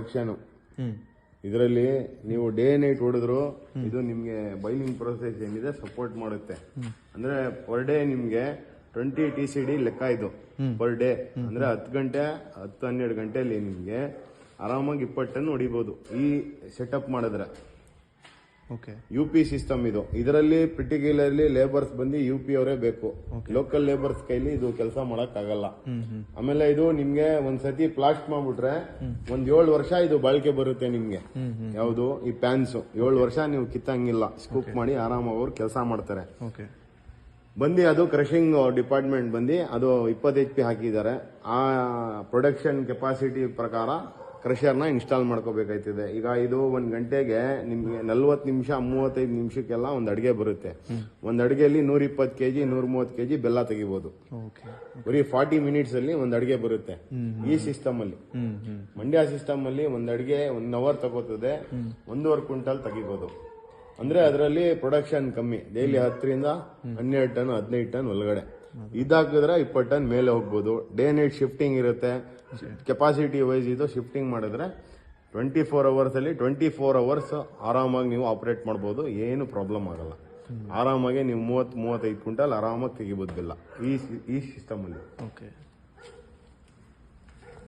Section ಇದರಲ್ಲಿ ನೀವು day night ಹೊಡೆದ್ರು ಇದು ನಿಮ್ಗೆ ಬೈಲಿಂಗ್ ಪ್ರೋಸೆಸ್ ಏನಿದೆ ಸಪೋರ್ಟ್ ಮಾಡುತ್ತೆ. ಅಂದ್ರೆ ಪರ್ ಡೇ ನಿಮ್ಗೆ 20 TCD ಲೆಕ್ಕ ಇದು ಪರ್ ಡೇ. ಅಂದ್ರೆ 10-12 ಗಂಟೆಯಲ್ಲಿ ನಿಮ್ಗೆ ಆರಾಮಾಗಿ 20 ಟನ್ ಹೊಡಿಬಹುದು ಈ ಸೆಟಪ್ ಮಾಡಿದ್ರೆ. UP ಸಿಸ್ಟಮ್ ಇದು. ಇದರಲ್ಲಿ ಪರ್ಟಿಕ್ಯುಲರ್ಲಿ ಲೇಬರ್ಸ್ ಬಂದು UP ಅವರೇ ಬೇಕು. ಲೋಕಲ್ ಲೇಬರ್ಸ್ ಕೈಲಿ ಇದು ಕೆಲಸ ಮಾಡಕ್ ಆಗಲ್ಲ. ಆಮೇಲೆ ಇದು ನಿಮ್ಗೆ ಒಂದ್ಸತಿ ಪ್ಲಾಸ್ಟ್ ಮಾಡ್ಬಿಟ್ರೆ 7 ವರ್ಷ ಇದು ಬಾಳಿಕೆ ಬರುತ್ತೆ ನಿಮ್ಗೆ. ಯಾವುದು ಈ ಪ್ಯಾನ್ಸ್ 7 ವರ್ಷ ನೀವು ಕಿತ್ತಂಗಿಲ್ಲ. ಸ್ಕೂಪ್ ಮಾಡಿ ಆರಾಮಾಗಿ ಅವ್ರು ಕೆಲಸ ಮಾಡ್ತಾರೆ. ಬಂದು ಅದು ಕ್ರಷಿಂಗ್ ಡಿಪಾರ್ಟ್ಮೆಂಟ್ ಬಂದು ಅದು 20 HP ಹಾಕಿದ್ದಾರೆ. ಆ ಪ್ರೊಡಕ್ಷನ್ ಕೆಪಾಸಿಟಿ ಪ್ರಕಾರ ಕ್ರಷರ್ನ ಇನ್ಸ್ಟಾಲ್ ಮಾಡ್ಕೋಬೇಕಾಯ್ತದೆ. ಈಗ ಇದು 1 ಗಂಟೆಗೆ ನಿಮ್ಗೆ 40 ನಿಮಿಷ 35 ನಿಮಿಷಕ್ಕೆಲ್ಲ ಒಂದು ಅಡಿಗೆ ಬರುತ್ತೆ. ಒಂದು ಅಡಿಗೆಯಲ್ಲಿ 120 kg 130 kg ಬೆಲ್ಲ ತೆಗಿಬಹುದು. ಬರೀ 40 ಮಿನಿಟ್ಸ್ ಅಲ್ಲಿ ಒಂದು ಅಡಿಗೆ ಬರುತ್ತೆ ಈ ಸಿಸ್ಟಮ್ ಅಲ್ಲಿ. ಮಂಡ್ಯ ಸಿಸ್ಟಮ್ ಅಲ್ಲಿ ಒಂದು ಅಡಿಗೆ 1 ಅವರ್ ತಗೋತದೆ. 1.5 ಕ್ವಿಂಟಲ್ ತೆಗಿಬಹುದು. ಅಂದ್ರೆ ಅದರಲ್ಲಿ ಪ್ರೊಡಕ್ಷನ್ ಕಮ್ಮಿ. ಡೈಲಿ 10 ರಿಂದ 12 ಟನ್ 15 ಟನ್ ಒಳಗಡೆ. ಇದಾಕಿದ್ರೆ 20 ಟನ್ ಮೇಲೆ ಹೋಗ್ಬೋದು. ಡೇ ನೈಟ್ ಶಿಫ್ಟಿಂಗ್ ಇರುತ್ತೆ. ಕೆಪಾಸಿಟಿ ವೈಸ್ ಇದು ಶಿಫ್ಟಿಂಗ್ ಮಾಡಿದ್ರೆ 24 ಅವರ್ಸ್ ಅಲ್ಲಿ 24 ಅವರ್ಸ್ ಆರಾಮಾಗಿ ನೀವು ಆಪರೇಟ್ ಮಾಡಬಹುದು. ಏನು ಪ್ರಾಬ್ಲಮ್ ಆಗಲ್ಲ. ಆರಾಮಾಗಿ ನೀವು 30-35 ಕ್ವಿಂಟಲ್ ಆರಾಮಾಗಿ ತೆಗಿಬಹುದು ಬೆಲ್ಲ ಈ ಸಿಸ್ಟಮ್ ಅಲ್ಲಿ.